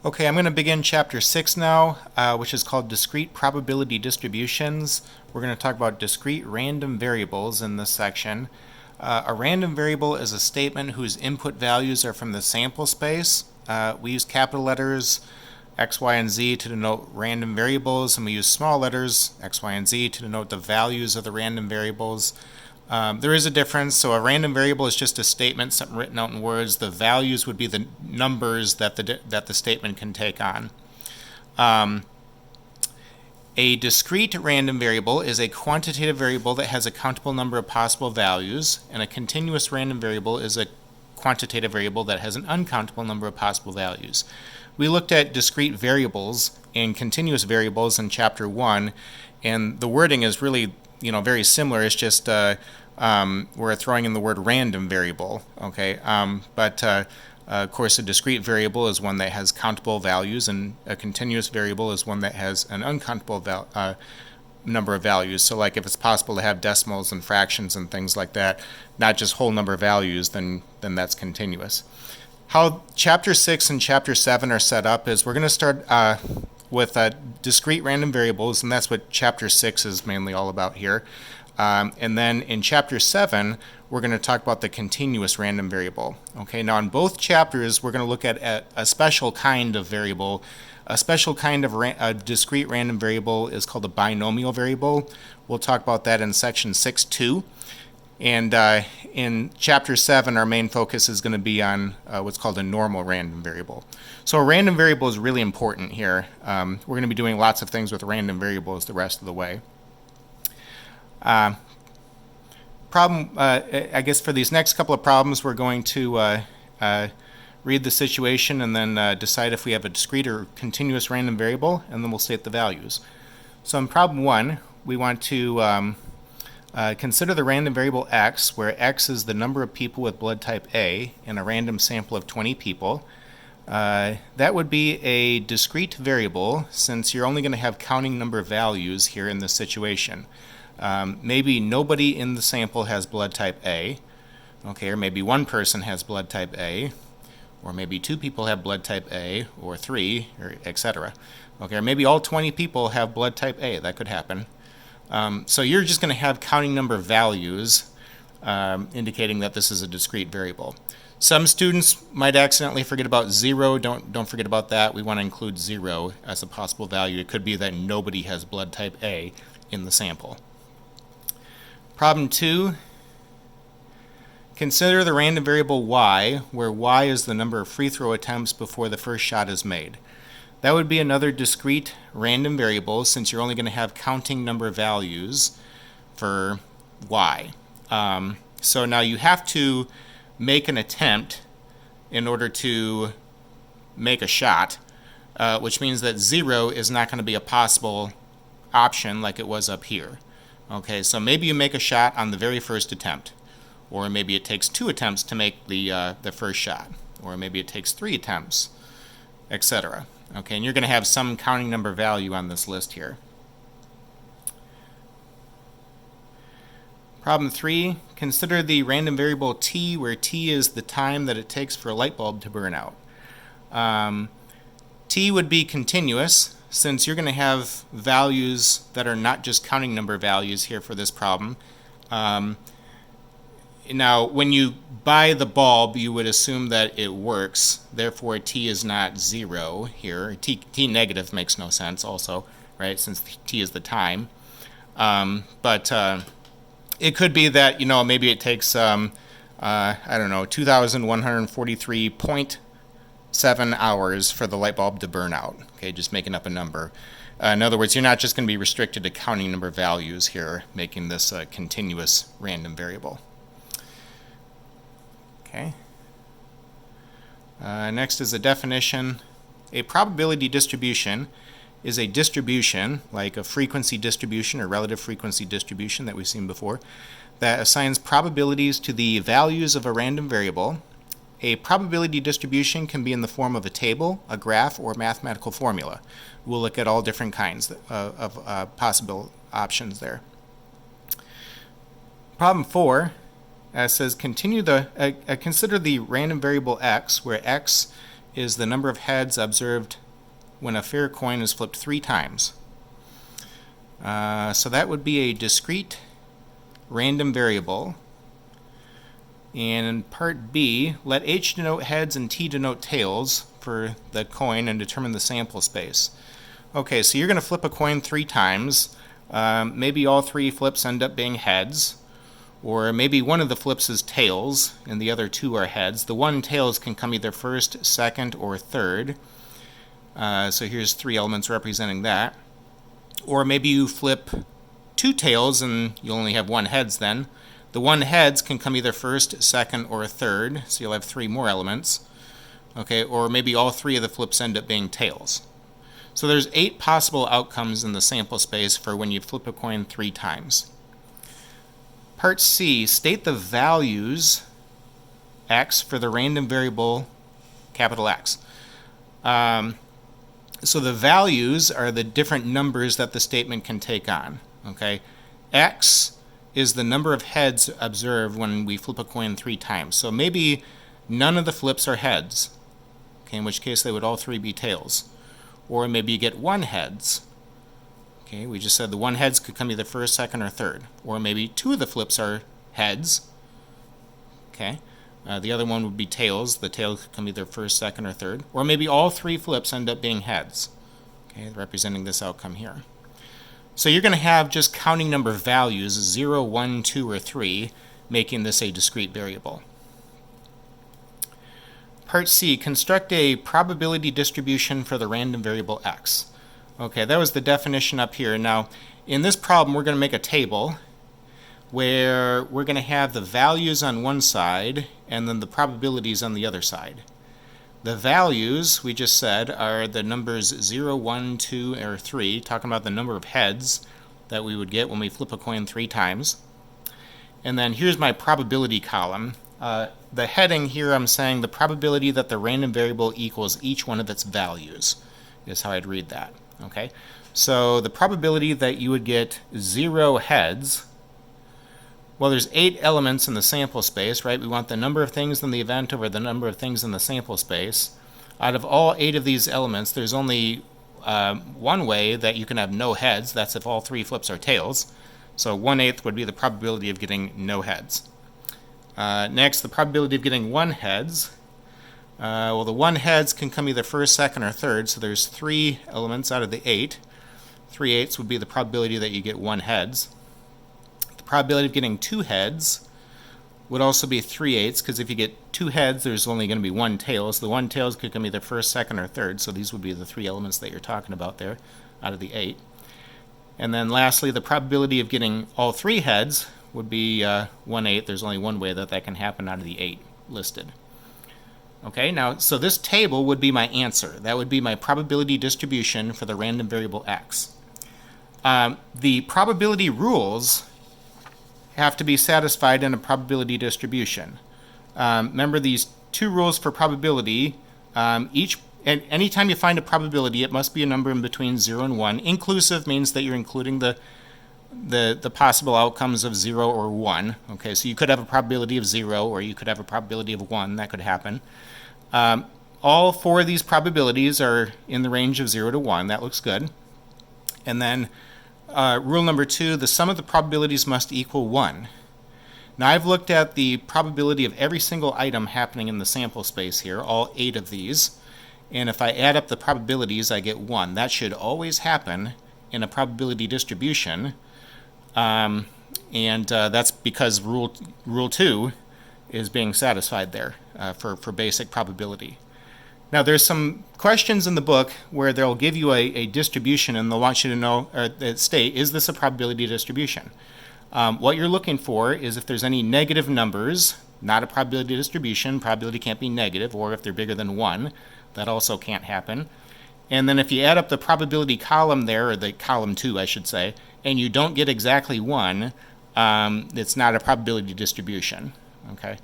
Okay, I'm going to begin chapter 6 now, which is called Discrete Probability Distributions. We're going to talk about discrete random variables in this section. A random variable is a statement whose input values are from the sample space. We use capital letters x, y, and z to denote random variables, and we use small letters x, y, and z to denote the values of the random variables. There is a difference. So a random variable is just a statement, something written out in words. The values would be the numbers that the statement can take on. A discrete random variable is a quantitative variable that has a countable number of possible values, and a continuous random variable is a quantitative variable that has an uncountable number of possible values. We looked at discrete variables and continuous variables in chapter 1, and the wording is really very similar. It's just we're throwing in the word random variable, okay? Of course, a discrete variable is one that has countable values, and a continuous variable is one that has an uncountable number of values. So like if it's possible to have decimals and fractions and things like that, not just whole number values, then that's continuous. How chapter 6 and chapter 7 are set up is we're going to start with discrete random variables, and that's what chapter 6 is mainly all about here. And then in chapter 7, we're going to talk about the continuous random variable. Okay, now in both chapters, we're going to look at a special kind of variable. A special kind of discrete random variable is called a binomial variable. We'll talk about that in section 6.2. And in chapter 7, our main focus is going to be on what's called a normal random variable. So a random variable is really important here. We're going to be doing lots of things with random variables the rest of the way. I guess for these next couple of problems, we're going to read the situation and then decide if we have a discrete or continuous random variable, and then we'll state the values. So in problem 1, we want to consider the random variable x, where x is the number of people with blood type A in a random sample of 20 people. That would be a discrete variable, since you're only going to have counting number of values here in this situation. Maybe nobody in the sample has blood type A, okay, or maybe one person has blood type A, or maybe 2 people have blood type A, or 3, or etc. Okay, or maybe all 20 people have blood type A. That could happen. So you're just going to have counting number of values, indicating that this is a discrete variable. Some students might accidentally forget about 0. Don't forget about that. We want to include 0 as a possible value. It could be that nobody has blood type A in the sample. Problem 2, consider the random variable y, where y is the number of free throw attempts before the first shot is made. That would be another discrete random variable, since you're only going to have counting number of values for y. So now you have to make an attempt in order to make a shot, which means that 0 is not going to be a possible option like it was up here. Okay, so maybe you make a shot on the very first attempt, or maybe it takes 2 attempts to make the first shot, or maybe it takes 3 attempts, etc. Okay, and you're going to have some counting number value on this list here. Problem 3, consider the random variable t, where t is the time that it takes for a light bulb to burn out. T would be continuous, since you're going to have values that are not just counting number values here for this problem. Now, when you buy the bulb, you would assume that it works. Therefore, t is not 0 here. T negative makes no sense also, right, since t is the time. But it could be that, maybe it takes, 2,143.7 hours for the light bulb to burn out. Okay, just making up a number. In other words, you're not just going to be restricted to counting number values here, making this a continuous random variable. Okay. Next is a definition. A probability distribution is a distribution, like a frequency distribution or relative frequency distribution that we've seen before, that assigns probabilities to the values of a random variable. A probability distribution can be in the form of a table, a graph, or a mathematical formula. We'll look at all different kinds of possible options there. Problem 4 says consider the random variable x, where x is the number of heads observed when a fair coin is flipped 3 times. So that would be a discrete random variable. And in part B, let H denote heads and T denote tails for the coin and determine the sample space. Okay, so you're going to flip a coin 3 times. Maybe all 3 flips end up being heads, or maybe one of the flips is tails and the other 2 are heads. The one tails can come either first, second, or third. So here's 3 elements representing that. Or maybe you flip 2 tails and you only have 1 heads then. The 1 heads can come either first, second, or third, so you'll have 3 more elements. Okay, or maybe all 3 of the flips end up being tails. So there's 8 possible outcomes in the sample space for when you flip a coin 3 times. Part C, state the values x for the random variable capital X. So the values are the different numbers that the statement can take on. Okay, X is the number of heads observed when we flip a coin 3 times. So maybe none of the flips are heads, okay, in which case they would all 3 be tails. Or maybe you get 1 heads. Okay, we just said the 1 heads could come either first, second, or third. Or maybe 2 of the flips are heads. Okay, the other one would be tails. The tail could come either first, second, or third. Or maybe all 3 flips end up being heads. Okay, representing this outcome here. So you're going to have just counting number values, 0, 1, 2, or 3, making this a discrete variable. Part C, construct a probability distribution for the random variable x. Okay, that was the definition up here. Now, in this problem, we're going to make a table where we're going to have the values on one side and then the probabilities on the other side. The values, we just said, are the numbers 0, 1, 2, or 3, talking about the number of heads that we would get when we flip a coin 3 times. And then here's my probability column. The heading here, I'm saying the probability that the random variable equals each one of its values is how I'd read that. Okay, so the probability that you would get 0 heads, well, there's 8 elements in the sample space, right? We want the number of things in the event over the number of things in the sample space. Out of all 8 of these elements, there's only one way that you can have no heads. That's if all 3 flips are tails. So 1/8 would be the probability of getting no heads. Next, the probability of getting 1 heads. Well, the 1 heads can come either first, second, or third, so there's 3 elements out of the 8. 3/8 would be the probability that you get 1 heads. The probability of getting 2 heads would also be 3/8, because if you get 2 heads, there's only going to be 1 tail, so the 1 tails could come either first, second, or third, so these would be the 3 elements that you're talking about there out of the 8. And then lastly, the probability of getting all 3 heads would be 1/8. There's only one way that that can happen out of the 8 listed. Okay, now, so this table would be my answer. That would be my probability distribution for the random variable x. The probability rules have to be satisfied in a probability distribution. Remember these 2 rules for probability. And anytime you find a probability, it must be a number in between 0 and 1. Inclusive means that you're including the possible outcomes of 0 or 1. Okay, so you could have a probability of 0 or you could have a probability of 1. That could happen. All 4 of these probabilities are in the range of 0 to 1. That looks good. And then rule number 2, the sum of the probabilities must equal 1. Now I've looked at the probability of every single item happening in the sample space here, all 8 of these. And if I add up the probabilities, I get 1. That should always happen in a probability distribution. That's because rule 2 is being satisfied there for basic probability. Now there's some questions in the book where they'll give you a distribution and they'll want you to know, or state, is this a probability distribution? What you're looking for is if there's any negative numbers, not a probability distribution, probability can't be negative, or if they're bigger than 1, that also can't happen. And then if you add up the probability column there, or the column 2 I should say, and you don't get exactly 1, it's not a probability distribution. Okay.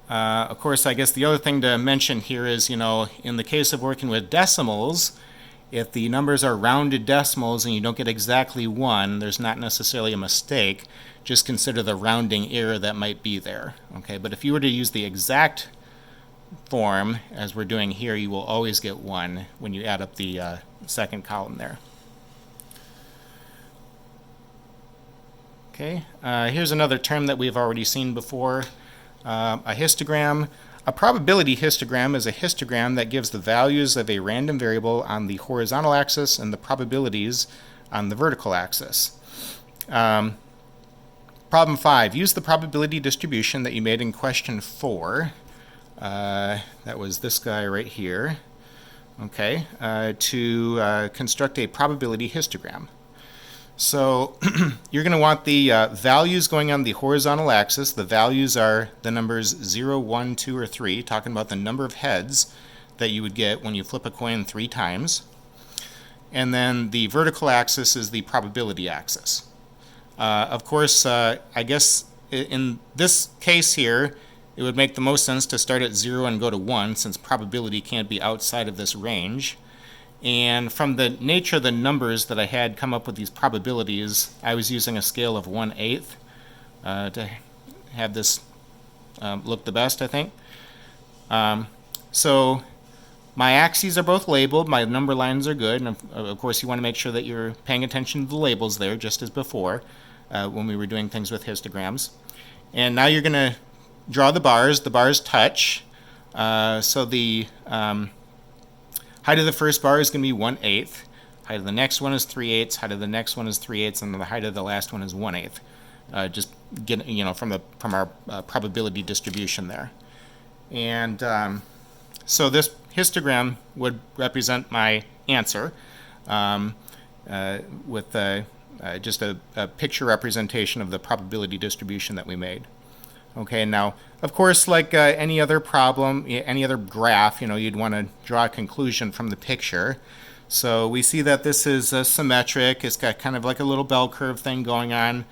Of course, I guess the other thing to mention here is, in the case of working with decimals, if the numbers are rounded decimals and you don't get exactly 1, there's not necessarily a mistake. Just consider the rounding error that might be there. Okay, but if you were to use the exact form, as we're doing here, you will always get 1 when you add up the second column there. Okay, here's another term that we've already seen before, a histogram. A probability histogram is a histogram that gives the values of a random variable on the horizontal axis and the probabilities on the vertical axis. Problem 5, use the probability distribution that you made in question 4. That was this guy right here, okay, to construct a probability histogram. So you're going to want the values going on the horizontal axis. The values are the numbers 0, 1, 2, or 3, talking about the number of heads that you would get when you flip a coin 3 times. And then the vertical axis is the probability axis. Of course, I guess in this case here, it would make the most sense to start at 0 and go to 1, since probability can't be outside of this range. And from the nature of the numbers that I had come up with these probabilities, I was using a scale of 1/8 to have this look the best, I think. So my axes are both labeled, my number lines are good, and of course you want to make sure that you're paying attention to the labels there, just as before when we were doing things with histograms. And now you're going to draw the bars touch, so the height of the first bar is going to be 1/8. Height of the next one is 3/8. Height of the next one is 3/8, and the height of the last one is 1/8. Just get from our probability distribution there. And so this histogram would represent my answer with just a picture representation of the probability distribution that we made. Okay, now, of course, like any other problem, any other graph, you'd want to draw a conclusion from the picture. So we see that this is symmetric. It's got kind of like a little bell curve thing going on,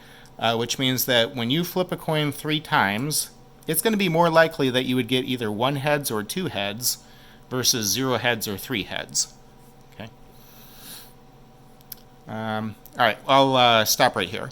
which means that when you flip a coin 3 times, it's going to be more likely that you would get either 1 heads or 2 heads versus 0 heads or 3 heads. Okay. All right, I'll stop right here.